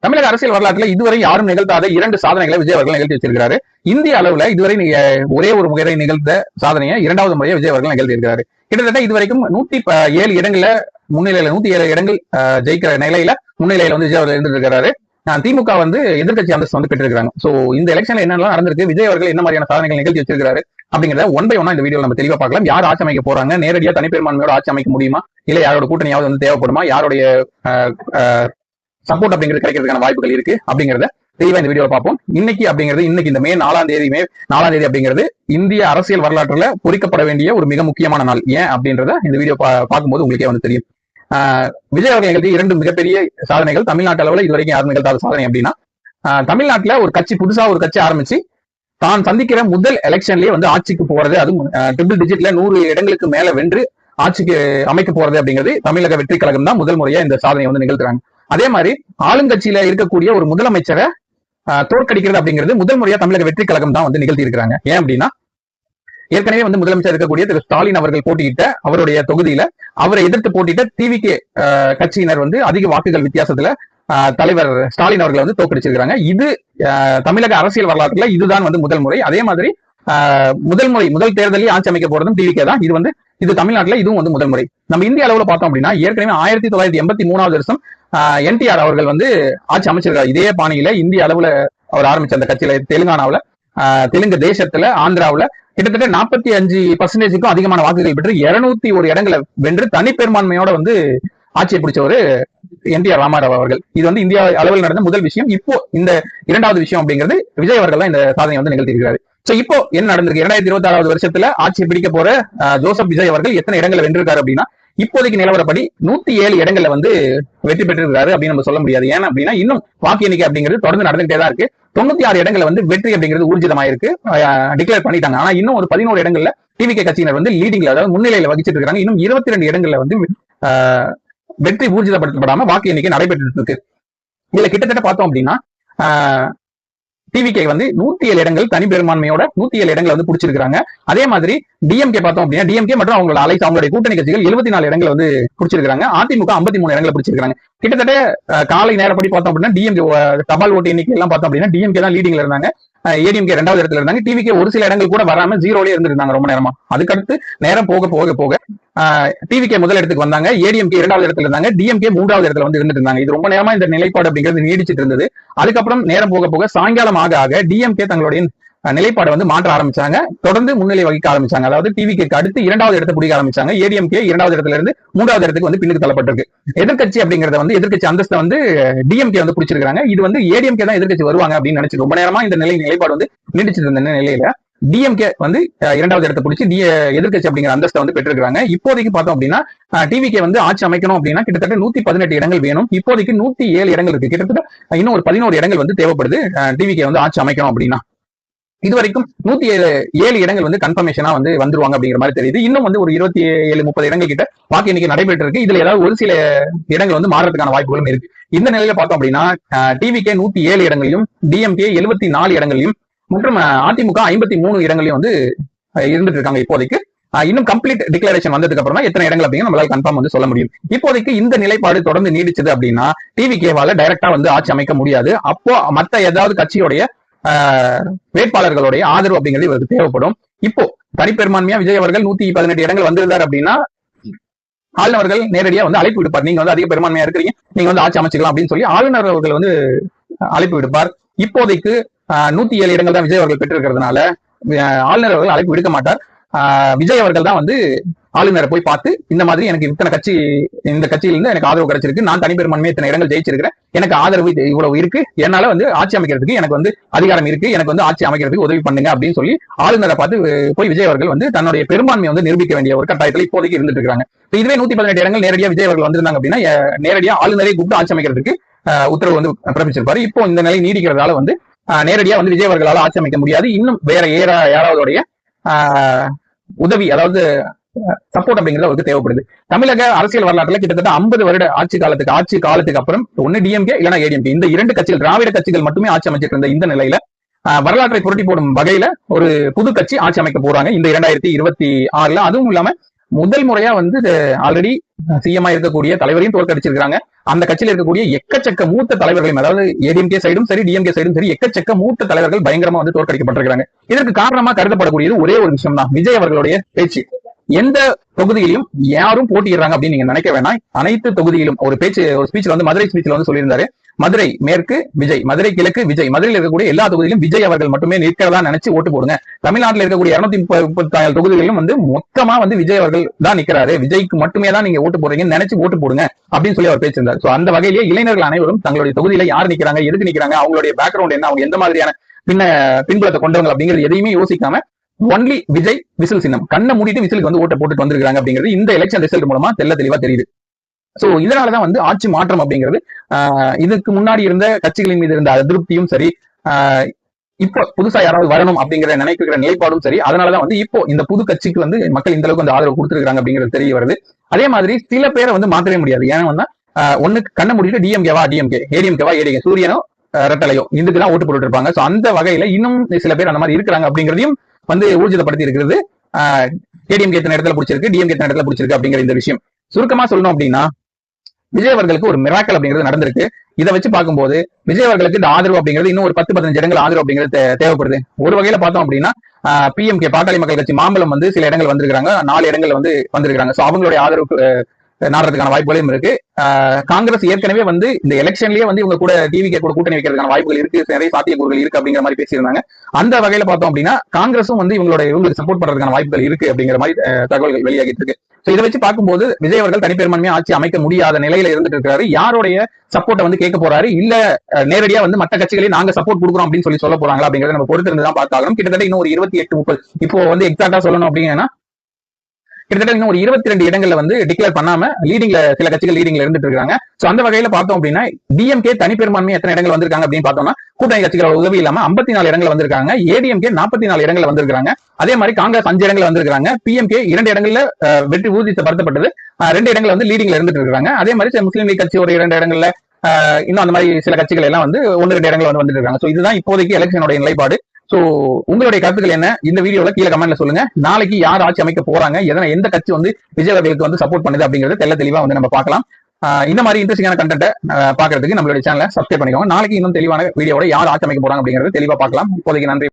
தமிழக அரசியல் வரலாற்றுல இதுவரை யாரும் நிகழ்த்தாத 2 சாதனைகளை விஜய் அவர்கள் நிகழ்த்தி வச்சிருக்காரு. இந்திய அளவுல இதுவரை ஒரே ஒரு முறை நிகழ்ந்த சாதனையை 2வது முறையை விஜய் அவர்கள் நிகழ்த்தி இருக்காரு. கிட்டத்தட்ட இதுவரைக்கும் 107 இடங்கள்ல முன்னிலையில 107 இடங்கள் ஜெயிக்கிற நிலையில முன்னிலையில வந்து விஜய் அவர்கள் இருந்துட்டு இருக்காரு. திமுக வந்து எதிர்கட்சி அந்தஸ்து வந்து பெற்றிருக்காங்க. சோ இந்த எலெக்ஷன்ல என்னெல்லாம் நடந்திருக்கு, விஜய் அவர்கள் என்ன மாதிரியான சாதனைகள் நிகழ்த்தி வச்சிருக்காரு அப்படிங்கிறத ஒன் பை ஒன்னா இந்த வீடியோ நம்ம தெளிவா பார்க்கலாம். யார் ஆட்சி அமைக்க போறாங்க, நேரடியா தனிப்பெரும்பான்மையோட ஆட்சி அமைக்க முடியுமா, இல்ல யாரோட கூட்டணியாவது வந்து தேவைப்படுமா, யாருடைய சப்போர்ட் அப்படிங்கிறது கிடைக்கிறதுக்கான வாய்ப்புகள் இருக்கு அப்படிங்கறத தெளிவா இந்த வீடியோல பார்ப்போம். இன்னைக்கு இந்த மே 4ஆம் தேதி அப்படிங்கிறது இந்திய அரசியல் வரலாற்றுல பொறிக்கப்பட வேண்டிய ஒரு மிக முக்கியமான நாள். ஏன் அப்படின்றத இந்த வீடியோ பார்க்கும்போது உங்களுக்கே வந்து தெரியும். விஜய் அவர்கள் எங்களுக்கு 2 மிகப்பெரிய சாதனைகள் தமிழ்நாட்டு அளவுல இதுவரைக்கும் யாரும் நிகழ்த்தாத சாதனை அப்படின்னா, தமிழ்நாட்டுல ஒரு கட்சி புதுசா ஒரு கட்சி ஆரம்பிச்சு தான் சந்திக்கிற முதல் எலெக்ஷன்லயே வந்து ஆட்சிக்கு போறது, அதுவும் ட்ரிபிள் டிஜிட்ல 100 இடங்களுக்கு மேல வென்று ஆட்சிக்கு அமைக்க போறது அப்படிங்கிறது தமிழக வெற்றி கழகம் தான் முதல் முறையா இந்த சாதனையை வந்து நிகழ்த்துறாங்க. அதே மாதிரி ஆளுங்கட்சியில இருக்கக்கூடிய ஒரு முதலமைச்சரை தோற்கடிக்கிறது அப்படிங்கிறது முதல் முறையா தமிழக வெற்றி கழகம் தான் வந்து நிகழ்த்தி இருக்கிறாங்க. ஏன் அப்படின்னா, ஏற்கனவே வந்து முதலமைச்சர் இருக்கக்கூடிய திரு ஸ்டாலின் அவர்கள் போட்டியிட்ட அவருடைய தொகுதியில அவரை எதிர்த்து போட்டியிட்ட டிவிகே கட்சியினர் வந்து அதிக வாக்குகள் வித்தியாசத்துல தலைவர் ஸ்டாலின் அவர்களை வந்து தோற்கடிச்சிருக்காங்க. இது தமிழக அரசியல் வரலாற்றுல இதுதான் வந்து முதல் முறை. அதே மாதிரி முதல் தேர்தலில் ஆட்சி அமைக்க போறதும் டிவிகே தான். இது தமிழ்நாட்டுல இதுவும் வந்து முதல் முறை. நம்ம இந்திய அளவுல பார்த்தோம் அப்படின்னா, ஏற்கனவே 1983 வருஷம் என்டிஆர் அவர்கள் வந்து ஆட்சி அமைச்சிருக்காரு. இதே பாணியில இந்திய அளவுல அவர் ஆரம்பிச்ச அந்த கட்சியில தெலுங்கானாவில, தெலுங்கு தேசத்துல, ஆந்திராவுல கிட்டத்தட்ட 45% அதிகமான வாக்குகள் பெற்று 201 இடங்களை வென்று தனிப்பெரும்பான்மையோட வந்து ஆட்சியை பிடிச்சவர் என்டிஆர் ராமாராவ் அவர்கள். இது வந்து இந்தியா அளவில் நடந்த முதல் விஷயம். இப்போ இந்த 2வது விஷயம் அப்படிங்கிறது விஜய் அவர்கள் தான் இந்த சாதனை வந்து நிகழ்த்தியிருக்கிறாரு. சோ இப்போ என்ன நடந்திருக்கு, 2026 வருஷத்துல ஆட்சியை பிடிக்க போற ஜோசப் விஜய் அவர்கள் எத்தனை இடங்களை வென்றிருக்காரு அப்படின்னா, இப்போதைக்கு நிலவரப்படி 107 இடங்கள்ல வந்து வெற்றி பெற்றிருக்காரு அப்படின்னு நம்ம சொல்ல முடியாது. ஏன் அப்படின்னா, இன்னும் வாக்கு எண்ணிக்கை அப்படிங்கிறது தொடர்ந்து நடந்துகிட்டே தான் இருக்கு. 96 இடங்கள்ல வந்து வெற்றி அப்படிங்கிறது ஊர்ஜிதமாயிருக்கு, டிக்ளேர் பண்ணிட்டாங்க. ஆனா இன்னும் ஒரு 11 இடங்கள்ல டிவிகே கட்சியினர் வந்து லீடிங்ல, அதாவது முன்னிலையில வகிச்சிட்டு இருக்காங்க. இன்னும் 22 இடங்கள்ல வந்து வெற்றி ஊர்ஜிதப்படுத்தப்படாம வாக்கு எண்ணிக்கை நடைபெற்று இருக்கு. இதுல கிட்டத்தட்ட பார்த்தோம் அப்படின்னா, டிவிகே வந்து 107 இடங்கள் தனி பெரும்பான்மையோட 107 இடங்களை வந்து பிடிச்சிருக்காங்க. அதே மாதிரி டிஎம்கே பார்த்தோம் அப்படின்னா, டிஎம்கே மற்றும் அவங்களுடைய கூட்டணி கட்சிகள் 74 இடங்களை வந்து பிடிச்சிருக்காங்க. அதிமுக 53 இடங்களை பிடிச்சிருக்காங்க. கிட்டத்தட்ட காலை நேரப்படி பார்த்தோம் அப்படின்னா, டிஎம்கே தபால் ஓட்டு எண்ணிக்கை எல்லாம் பார்த்தோம் அப்படின்னா டிஎம்கே தான் லீடிங்ல இருந்தாங்க, ஏடிஎம்கே 2வது இடத்துல இருந்தாங்க. டிவிகே ஒரு சில இடங்கள் கூட வராம ஜீரோலயே இருந்திருந்தாங்க ரொம்ப நேரமா. அதுக்கடுத்து நேரம் போக போக போக டிவிகே முதல் இடத்துக்கு வந்தாங்க, ஏடிஎம்கே 2வது இடத்துல இருந்தாங்க, டிஎம்கே 3வது இடத்துல வந்து இருந்துட்டு இருந்தாங்க. இது ரொம்ப நேரமா இந்த நிலைப்பாடு அப்படிங்கிறது நீடிச்சிட்டு இருந்தது. அதுக்கப்புறம் நேரம் போக போக சாயங்காலம் ஆக டிஎம்கே தங்களுடைய நிலைப்பாடு வந்து மாற்ற ஆரம்பிச்சாங்க, தொடர்ந்து முன்னிலை வகிக்க ஆரம்பிச்சாங்க. அதாவது டிவிகேக்கு அடுத்து 2வது இடத்தை பிடிக்க ஆரம்பிச்சாங்க. ஏடிஎம்கே 2வது இடத்துல இருந்து 3வது இடத்துக்கு வந்து பின்னுக்கு தள்ளப்பட்டிருக்கு. எதிர்கட்சி அப்படிங்கறத வந்து எதிர்கட்சி அந்தஸ்தை வந்து டிஎம்கே வந்து பிடிச்சிருக்காங்க. இது வந்து ஏடிஎம்கே தான் எதிர்கட்சி வருவாங்க அப்படின்னு நினைச்சு ரொம்ப நேரமா இந்த நிலைப்பாடு வந்து நீடிச்சிட்டு இருந்த நிலையில டிஎம்கே வந்து 2வது இடத்தை பிடிச்சி எதிர்கட்சி அப்படிங்கிற அந்தஸ்தை வந்து பெற்றிருக்காங்க. இப்போதைக்கு பார்த்தோம் அப்படின்னா, டிவிகே வந்து ஆட்சி அமைக்கணும் அப்படின்னா கிட்டத்தட்ட 118 இடங்கள் வேணும். இப்போதைக்கு 107 இடங்கள் இருக்கு. கிட்டத்தட்ட இன்னும் ஒரு 11 இடங்கள் வந்து தேவைப்படுது டிவிகே வந்து ஆட்சி அமைக்கணும் அப்படின்னா. இதுவரைக்கும் 107 இடங்கள் வந்து கன்ஃபர்மேஷனா வந்து வந்துருவாங்க அப்படிங்கிற மாதிரி தெரியுது. இன்னும் வந்து ஒரு 27-30 இடங்கள் கிட்ட வாக்கு எண்ணிக்கை நடைபெற்று இருக்கு. இதுல ஏதாவது ஒரு சில இடங்கள் வந்து மாறதுக்கான வாய்ப்புகளும் இருக்கு. இந்த நிலையில பார்த்தோம் அப்படின்னா, டிவிகே 107 இடங்களையும், டிஎம்கே 74 இடங்களையும் மற்றும் அதிமுக 53 இடங்களையும் வந்து இருந்துட்டு இருக்காங்க இப்போதைக்கு. இன்னும் கம்ப்ளீட் டிக்ளரேஷன் வந்ததுக்கு அப்புறமா எத்தனை இடங்கள் அப்படிங்க நம்மளால கன்ஃபார்ம் வந்து சொல்ல முடியும். இப்போதைக்கு இந்த நிலைப்பாடு தொடர்ந்து நீடிச்சது அப்படின்னா டிவிகேவால டைரக்டா வந்து ஆட்சி அமைக்க முடியாது. அப்போ மத்த ஏதாவது கட்சியோடைய வேட்பாளர்களுடைய ஆதரவு அப்படிங்கிறது இவருக்கு தேவைப்படும். இப்போ தனிப்பெரும்பான்மையா விஜய் அவர்கள் 118 இடங்கள் வந்திருந்தார் அப்படின்னா, ஆளுநர்கள் நேரடியா வந்து அழைப்பு விடுப்பார். நீங்க வந்து அதிக பெரும்பான்மையா இருக்கிறீங்க, நீங்க வந்து ஆட்சி அமைச்சுக்கலாம் அப்படின்னு சொல்லி ஆளுநர் அவர்கள் வந்து அழைப்பு விடுப்பார். இப்போதைக்கு 107 இடங்கள் தான் விஜய் அவர்கள் பெற்றிருக்கிறதுனால ஆளுநர் அவர்கள் அழைப்பு விடுக்க மாட்டார். விஜய் அவர்கள் தான் வந்து ஆளுநரை போய் பார்த்து, இந்த மாதிரி எனக்கு இத்தனை கட்சி, இந்த கட்சியிலிருந்து எனக்கு ஆதரவு கிடைச்சிருக்கு, நான் தனிப்பெரும்பான்மை இத்தனை இடங்கள் ஜெயிச்சிருக்கிறேன், எனக்கு ஆதரவு இவ்வளவு இருக்கு, என்னால வந்து ஆட்சி அமைக்கிறதுக்கு எனக்கு வந்து அதிகாரம் இருக்கு, எனக்கு வந்து ஆட்சி அமைக்கிறதுக்கு உதவி பண்ணுங்க அப்படின்னு சொல்லி ஆளுநரை பார்த்து போய் விஜய் அவர்கள் வந்து தன்னுடைய பெரும்பான்மையை வந்து நிரூபிக்க வேண்டிய ஒரு கட்டாயத்தில் இப்போதைக்கு இருந்துட்டு இருக்காங்க. இதுவே 118 இடங்கள் நேரடியா விஜய் அவர்கள் வந்திருந்தாங்க அப்படின்னா, நேரடியா ஆளுநரை கூப்பிட்டு ஆட்சி அமைக்கிறதுக்கு உத்தரவு வந்து பிறப்பிச்சிருப்பாரு. இப்போ இந்த நிலை நீடிக்கிறதால வந்து நேரடியா வந்து விஜய் அவர்களால் ஆட்சி அமைக்க முடியாது. இன்னும் வேற யாராவதுடைய உதவி, அதாவது சப்போர்ட் அப்படிங்கிறது அவருக்கு தேவைப்படுது. தமிழக அரசியல் வரலாற்றுல கிட்டத்தட்ட 50 வருட ஆட்சி காலத்துக்கு அப்புறம் ஒன்னு டிஎம்கே இல்லைன்னா ஏடிஎம்கே, இந்த 2 கட்சிகள், திராவிட கட்சிகள் மட்டுமே ஆட்சி அமைச்சிட்டு இருந்த இந்த நிலையில வரலாற்றை புரட்டி போடும் வகையில ஒரு புது கட்சி ஆட்சி அமைக்க போறாங்க இந்த 2026. அதுவும் இல்லாம முதல் முறையா வந்து ஆல்ரெடி சிஎம்ஆ இருக்கக்கூடிய தலைவரையும் தோற்கடிச்சிருக்காங்க. அந்த கட்சியில் இருக்கக்கூடிய எக்கச்சக்க மூத்த தலைவர்களையும், அதாவது ஏடிஎம்கே சைடும் சரி டிஎம்கே சைடும் சரி, எக்கச்சக்க மூத்த தலைவர்கள் பயங்கரமா வந்து தோற்கடிக்கப்பட்டிருக்காங்க. இதற்கு காரணமா கருதப்படக்கூடியது ஒரே ஒரு விஷயம் தான், விஜய் அவர்களுடைய பேச்சு. எந்த தொகுதியிலும் யாரும் போட்டிடுறாங்க அப்படின்னு நீங்க நினைக்க வேணாம். அனைத்து தொகுதியிலும் ஒரு ஸ்பீச்ல வந்து மதுரை ஸ்பீச்ல வந்து சொல்லியிருந்தாரு, மதுரை மேற்கு விஜய், மதுரை கிழக்கு விஜய், மதுரையில் இருக்கக்கூடிய எல்லா தொகுதியிலும் விஜய் அவர்கள் மட்டுமே நிற்கிறதா நினைச்சு ஓட்டு போடுங்க. தமிழ்நாட்டில் இருக்கக்கூடிய 237 தொகுதிகளிலும் வந்து மொத்தமா வந்து விஜய் அவர்கள் தான் நிக்கிறாரு, விஜய்க்கு மட்டுமே தான் நீங்க ஓட்டு போடுறீங்கன்னு நினைச்சு ஓட்டு போடுங்க அப்படின்னு சொல்லி அவர் பேசியிருந்தார். சோ அந்த வகையிலேயே இளைஞர்கள் அனைவரும் தங்களுடைய தொகுதியில யார் நிக்கிறாங்க, எதுக்கு நிக்கிறாங்க, அவங்களுடைய பேக்ரவுண்ட் என்ன, அவங்க எந்த மாதிரியான பின்புலத்தை கொண்டவங்க அப்படிங்கிறது எதையுமே யோசிக்காம ஒன்லி விஜய் விசில் சின்னம், கண்ணை மூடிட்டு விசிலுக்கு வந்து ஓட்ட போட்டுட்டு வந்திருக்காங்க அப்படிங்கிறது இந்த எலெக்ஷன் ரிசல்ட் மூலமா தெளிவா தெரியுது. சோ இதனாலதான் வந்து ஆட்சி மாற்றம் அப்படிங்கிறது இதுக்கு முன்னாடி இருந்த கட்சிகளின் மீது இருந்த அதிருப்தியும் சரி, இப்ப புதுசா யாராவது வரணும் அப்படிங்கிற நினைக்கிற நிலைப்பாடும் சரி, அதனாலதான் வந்து இப்போ இந்த புது கட்சிக்கு வந்து மக்கள் இந்த அளவுக்கு வந்து ஆதரவு கொடுத்துருக்காங்க அப்படிங்கிறது தெரிய வருது. அதே மாதிரி சில பேரை வந்து மாற்றவே முடியாது. ஏன்னா ஒண்ணுக்கு கண்ணை மூடிட்டு டிஎம்கேவா டிஎம்கே, ஏடிஎம்கேவா ஏடிஎம்கே, சூரியனோ ரெட்டலையோ இதுக்குதான் ஓட்டு போட்டு இருப்பாங்க. சோ அந்த வகையில இன்னும் சில பேர் அந்த மாதிரி இருக்கிறாங்க அப்படிங்கிறதையும் வந்து ஊர்ஜிதப்படுத்தி இருக்கிறது. ஏடிஎம்கே எத்தனை இடத்துல பிடிச்சிருக்கு, டிஎம்கே எத்தனை இடத்துல பிடிச்சிருக்கு அப்படிங்கிற இந்த விஷயம். சுருக்கமா சொல்லணும் அப்படின்னா, விஜய் அவர்களுக்கு ஒரு மிராக்கல் அப்படிங்கிறது நடந்திருக்கு. இதை வச்சு பார்க்கும்போது விஜய் அவர்களுக்கு இந்த ஆதரவு அப்படிங்கிறது இன்னும் ஒரு 10-15 இடங்கள் ஆதரவு அப்படிங்கிறது தேவைப்படுது. ஒரு வகையில பார்த்தோம் அப்படின்னா பிஎம்கே பாட்டாளி மக்கள் கட்சி மாம்பலம் வந்து சில இடங்கள் வந்திருக்காங்க, 4 இடங்கள் வந்து வந்திருக்காங்க. சோ அவங்களுடைய ஆதரவு நாடுறதுக்கான வாய்ப்புகளும் இருக்கு. காங்கிரஸ் ஏற்கனவே வந்து இந்த எலெக்ஷன்லயே வந்து இவங்க கூட டிவிகே கூட கூட்டணி வைக்கிறதுக்கான வாய்ப்புகள் இருக்கு, நிறைய சாத்தியக்கூறுகள் இருக்கு அப்படிங்கிற மாதிரி பேசியிருந்தாங்க. அந்த வகையில பார்த்தோம் அப்படின்னா காங்கிரஸும் வந்து இவங்களுக்கு சப்போர்ட் பண்றதுக்கான வாய்ப்புகள் இருக்கு அப்படிங்கிற மாதிரி தகவல்கள் வெளியாகிட்டு இருக்கு. சோ இதை வச்சு பார்க்கும்போது விஜய் அவர்கள் தனிப்பெரும்பான்மையா ஆட்சி அமைக்க முடியாத நிலையில இருந்துட்டு இருக்காரு. யாருடைய சப்போர்ட்டை வந்து கேட்க போறாரு, இல்ல நேரடியா வந்து மற்ற கட்சிகளே நாங்க சப்போர்ட் கொடுக்குறோம் அப்படின்னு சொல்ல போறாங்களா அப்படிங்கறத நம்ம பொறுத்து இருந்துதான் பார்த்தாலும், கிட்டத்தட்ட இன்னும் ஒரு 28-30 இப்போ வந்து எக்ஸாக்டா சொல்லணும் அப்படின்னா கிட்டத்தட்ட இன்னும் ஒரு 22 இடங்கள்ல வந்து டிக்ளேர் பண்ணாம சில கட்சிகள் லீடிங்ல இருந்துட்டு இருக்காங்க. சோ அந்த வகையில பார்த்தோம் அப்படின்னா டிஎம்கே தனிப்பெரும்பான்மை எத்தனை இடங்கள் வந்திருக்காங்க அப்படின்னு பார்த்தோம்னா, கூட்டணி கட்சிகளோட உதவி இல்லாம 54 இடங்கள் வந்திருக்காங்க. ஏடிஎம்கே 44 இடங்கள் வந்திருக்காங்க. அதே மாதிரி காங்கிரஸ் 5 இடங்கள் வந்திருக்காங்க. பிஎம்கே 2 இடங்கள்ல வெற்றி ஊர்ஜிதப்படுத்தப்பட்டது, 2 இடங்கள் வந்து லீடிங்ல இருந்துட்டு இருக்காங்க. அதே மாதிரி முஸ்லீம் லீக் கட்சி ஒரு 2 இடங்கள்ல, இன்னும் அந்த மாதிரி சில கட்சிகள் எல்லாம் வந்து 1-2 இடங்கள் வந்து வந்துட்டு இருக்காங்க. சோ இதுதான் இப்போதைக்கு எலெக்ஷனோட நிலைப்பாடு. சோ உங்களுடைய கருத்துக்கள் என்ன இந்த வீடியோல கீழே கமெண்ட்ல சொல்லுங்க. நாளைக்கு யார் ஆட்சி அமைக்க போறாங்க, எந்த கட்சி வந்து விஜய் அவர்களுக்கு வந்து சப்போர்ட் பண்ணுது அப்படிங்கறது தெளிவா வந்து நம்ம பார்க்கலாம். இந்த மாதிரி இன்ட்ரெஸ்டிங்கான கண்டென்ட் பாக்குறதுக்கு நம்மளுடைய சேனலை சப்ஸ்கிரைப் பண்ணிக்கோங்க. நாளைக்கு இன்னும் தெளிவான வீடியோட யார் ஆட்சி அமைக்க போறாங்க அப்படிங்கறது தெளிவா பார்க்கலாம். இப்போதைக்கு நன்றி.